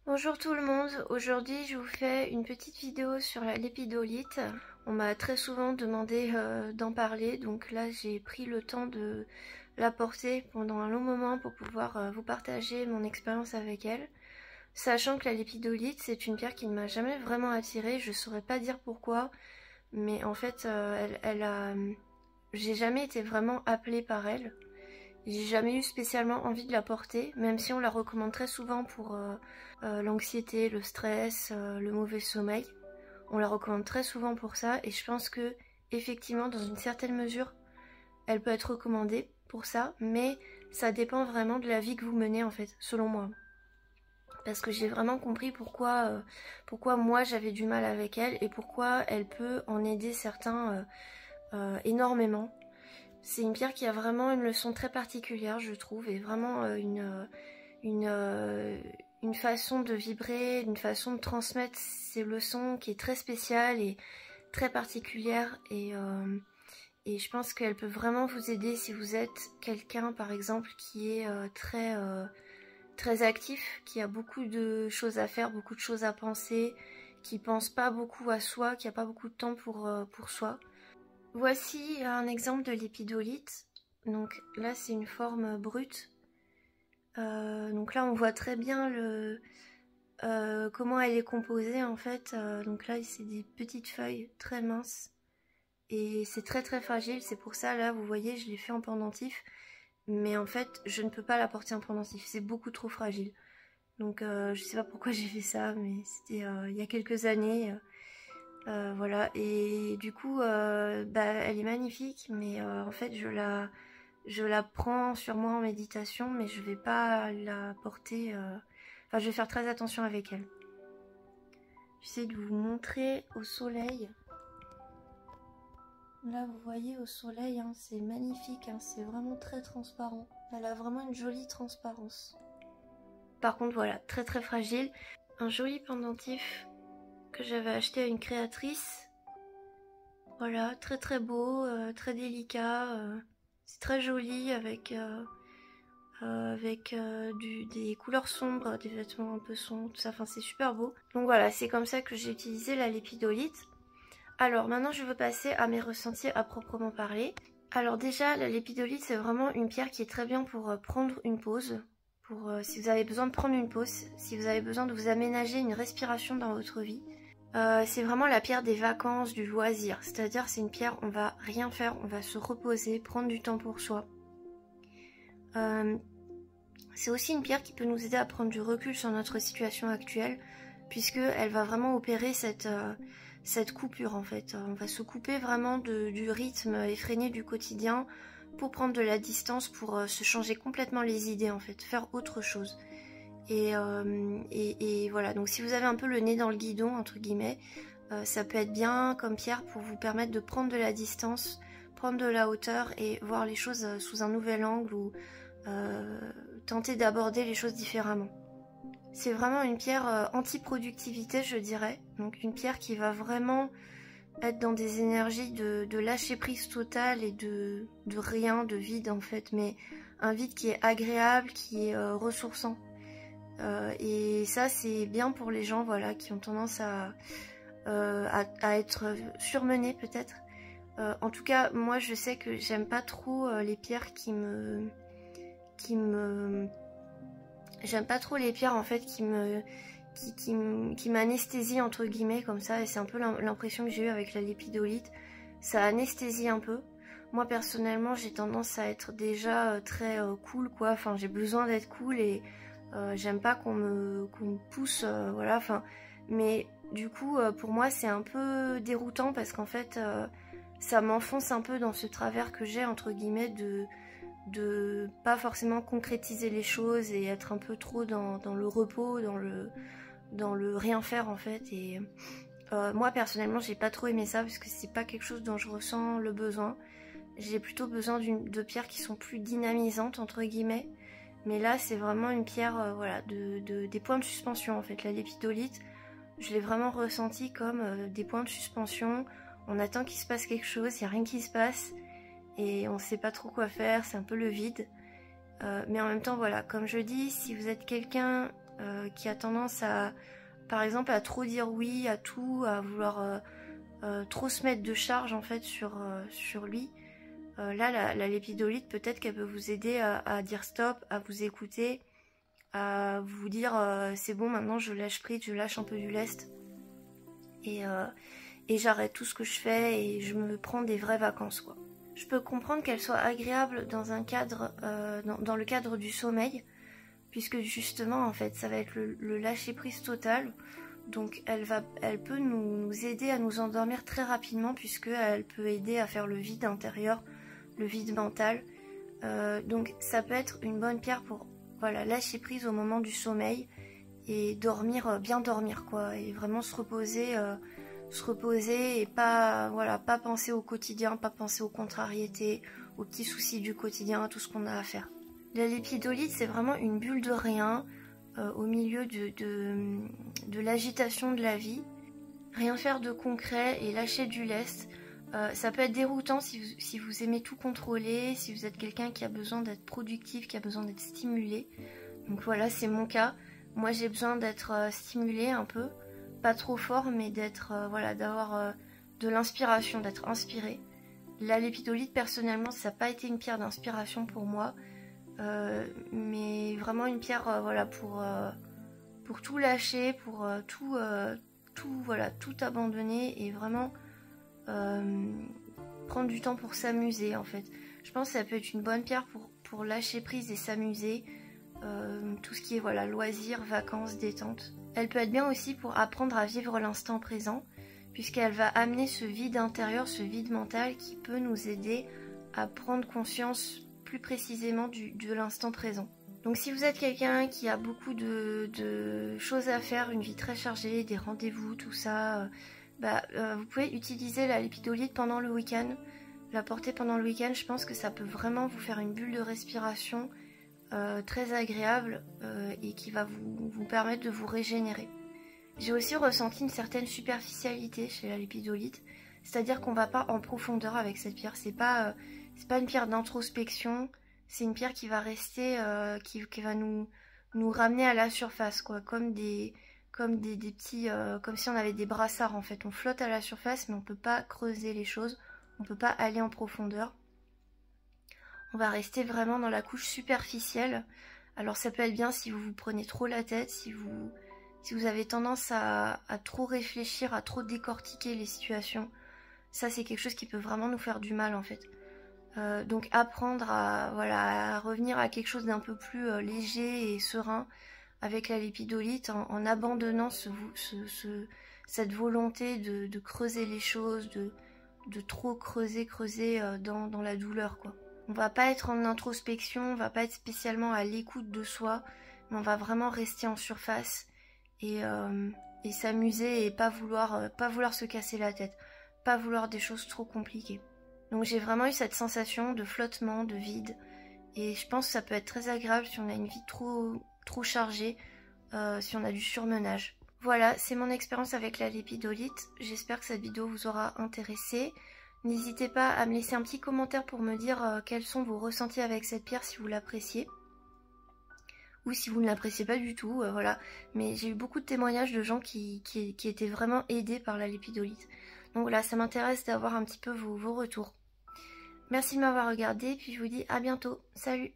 Bonjour tout le monde, aujourd'hui je vous fais une petite vidéo sur la lépidolite. On m'a très souvent demandé d'en parler, donc là j'ai pris le temps de la porter pendant un long moment pour pouvoir vous partager mon expérience avec elle. Sachant que la lépidolite c'est une pierre qui ne m'a jamais vraiment attirée, je saurais pas dire pourquoi, mais en fait j'ai jamais été vraiment appelée par elle. J'ai jamais eu spécialement envie de la porter, même si on la recommande très souvent pour l'anxiété, le stress, le mauvais sommeil. On la recommande très souvent pour ça et je pense que effectivement dans une certaine mesure elle peut être recommandée pour ça, mais ça dépend vraiment de la vie que vous menez en fait, selon moi. Parce que j'ai vraiment compris pourquoi moi j'avais du mal avec elle et pourquoi elle peut en aider certains énormément. C'est une pierre qui a vraiment une leçon très particulière, je trouve, et vraiment une façon de vibrer, une façon de transmettre ces leçons qui est très spéciale et très particulière. Et je pense qu'elle peut vraiment vous aider si vous êtes quelqu'un, par exemple, qui est très actif, qui a beaucoup de choses à faire, beaucoup de choses à penser, qui pense pas beaucoup à soi, qui a pas beaucoup de temps pour soi. Voici un exemple de lépidolite. Donc là c'est une forme brute. Donc là on voit très bien comment elle est composée en fait. Donc là c'est des petites feuilles très minces et c'est très très fragile. C'est pour ça là vous voyez je l'ai fait en pendentif. Mais en fait je ne peux pas la porter en pendentif, c'est beaucoup trop fragile. Donc je sais pas pourquoi j'ai fait ça, mais c'était il y a quelques années. Voilà, et du coup elle est magnifique, mais en fait je la prends sur moi en méditation, mais je vais pas la porter, enfin je vais faire très attention avec elle. J'essaie de vous montrer au soleil. Là vous voyez au soleil, hein, c'est magnifique, hein, c'est vraiment très transparent. Elle a vraiment une jolie transparence. Par contre voilà, très très fragile. Un joli pendentif que j'avais acheté à une créatrice. Voilà, très très beau, très délicat, c'est très joli avec des couleurs sombres, des vêtements un peu sombres, tout ça, enfin c'est super beau. Donc voilà, c'est comme ça que j'ai utilisé la lépidolite. Alors maintenant je veux passer à mes ressentis à proprement parler. Alors déjà la lépidolite c'est vraiment une pierre qui est très bien pour prendre une pause, pour si vous avez besoin de prendre une pause, si vous avez besoin de vous aménager une respiration dans votre vie. C'est vraiment la pierre des vacances, du loisir, c'est-à-dire c'est une pierre, on va rien faire, on va se reposer, prendre du temps pour soi. C'est aussi une pierre qui peut nous aider à prendre du recul sur notre situation actuelle, puisque elle va vraiment opérer cette coupure en fait. On va se couper vraiment du rythme effréné du quotidien pour prendre de la distance, pour se changer complètement les idées en fait, faire autre chose. Et voilà, donc si vous avez un peu le nez dans le guidon, entre guillemets, ça peut être bien comme pierre pour vous permettre de prendre de la distance, prendre de la hauteur et voir les choses sous un nouvel angle ou tenter d'aborder les choses différemment. C'est vraiment une pierre anti-productivité, je dirais. Donc une pierre qui va vraiment être dans des énergies de lâcher prise totale et de rien, de vide en fait, mais un vide qui est agréable, qui est ressourçant. Et ça c'est bien pour les gens voilà, qui ont tendance à être surmenés peut-être. En tout cas moi je sais que j'aime pas trop les pierres j'aime pas trop les pierres en fait qui m'anesthésient entre guillemets comme ça, et c'est un peu l'impression que j'ai eue avec la lépidolite. Ça anesthésie un peu. Moi personnellement j'ai tendance à être déjà très cool quoi, enfin j'ai besoin d'être cool et j'aime pas qu'on me pousse, voilà, enfin, mais du coup pour moi c'est un peu déroutant parce qu'en fait ça m'enfonce un peu dans ce travers que j'ai entre guillemets de pas forcément concrétiser les choses et être un peu trop dans le repos, dans le rien faire en fait. Et moi personnellement j'ai pas trop aimé ça parce que c'est pas quelque chose dont je ressens le besoin. J'ai plutôt besoin de pierres qui sont plus dynamisantes entre guillemets. Mais là c'est vraiment une pierre voilà, des points de suspension en fait. La lépidolite, je l'ai vraiment ressenti comme des points de suspension. On attend qu'il se passe quelque chose, il n'y a rien qui se passe et on sait pas trop quoi faire, c'est un peu le vide. Mais en même temps voilà, comme je dis, si vous êtes quelqu'un qui a tendance à, par exemple, à trop dire oui à tout, à vouloir trop se mettre de charge en fait sur lui. Là, la lépidolite, peut-être qu'elle peut vous aider à dire stop, à vous écouter, à vous dire c'est bon, maintenant je lâche prise, je lâche un peu du lest et j'arrête tout ce que je fais et je me prends des vraies vacances, quoi. Je peux comprendre qu'elle soit agréable dans un cadre, dans le cadre du sommeil, puisque justement en fait ça va être le lâcher prise total. Donc elle peut nous aider à nous endormir très rapidement, puisqu'elle peut aider à faire le vide intérieur, le vide mental. Donc ça peut être une bonne pierre pour voilà, lâcher prise au moment du sommeil et dormir, bien dormir quoi, et vraiment se reposer et pas, voilà, pas penser au quotidien, pas penser aux contrariétés, aux petits soucis du quotidien, à tout ce qu'on a à faire. La lépidolite, c'est vraiment une bulle de rien au milieu de l'agitation de la vie. Rien faire de concret et lâcher du lest. Ça peut être déroutant si vous aimez tout contrôler, si vous êtes quelqu'un qui a besoin d'être productif, qui a besoin d'être stimulé. Donc voilà, c'est mon cas. Moi, j'ai besoin d'être stimulé un peu. Pas trop fort, mais d'être voilà, d'avoir de l'inspiration, d'être inspiré. La lépidolite, personnellement, ça n'a pas été une pierre d'inspiration pour moi, mais vraiment une pierre voilà, pour tout lâcher, pour tout abandonner et vraiment prendre du temps pour s'amuser en fait. Je pense que ça peut être une bonne pierre pour lâcher prise et s'amuser, tout ce qui est voilà, loisirs, vacances, détente. Elle peut être bien aussi pour apprendre à vivre l'instant présent, puisqu'elle va amener ce vide intérieur, ce vide mental qui peut nous aider à prendre conscience plus précisément de l'instant présent. Donc si vous êtes quelqu'un qui a beaucoup de choses à faire, une vie très chargée, des rendez-vous, tout ça, vous pouvez utiliser la lépidolite pendant le week-end. La porter pendant le week-end, je pense que ça peut vraiment vous faire une bulle de respiration très agréable et qui va vous permettre de vous régénérer. J'ai aussi ressenti une certaine superficialité chez la lépidolite, c'est-à-dire qu'on va pas en profondeur avec cette pierre. C'est pas une pierre d'introspection, c'est une pierre qui va rester, qui va nous ramener à la surface, quoi, comme des petits, comme si on avait des brassards en fait. On flotte à la surface, mais on peut pas creuser les choses, on peut pas aller en profondeur. On va rester vraiment dans la couche superficielle. Alors ça peut être bien si vous vous prenez trop la tête, si vous avez tendance à trop réfléchir, à trop décortiquer les situations. Ça c'est quelque chose qui peut vraiment nous faire du mal en fait. Donc apprendre à revenir à quelque chose d'un peu plus léger et serein avec la lépidolite, en abandonnant cette volonté de creuser les choses, de trop creuser dans la douleur, quoi. On va pas être en introspection, on va pas être spécialement à l'écoute de soi, mais on va vraiment rester en surface et s'amuser et pas vouloir se casser la tête, pas vouloir des choses trop compliquées. Donc j'ai vraiment eu cette sensation de flottement, de vide, et je pense que ça peut être très agréable si on a une vie trop chargée, si on a du surmenage. Voilà, c'est mon expérience avec la lépidolite. J'espère que cette vidéo vous aura intéressé. N'hésitez pas à me laisser un petit commentaire pour me dire quels sont vos ressentis avec cette pierre, si vous l'appréciez. Ou si vous ne l'appréciez pas du tout, voilà. Mais j'ai eu beaucoup de témoignages de gens qui étaient vraiment aidés par la lépidolite. Donc voilà, ça m'intéresse d'avoir un petit peu vos retours. Merci de m'avoir regardé, puis je vous dis à bientôt. Salut!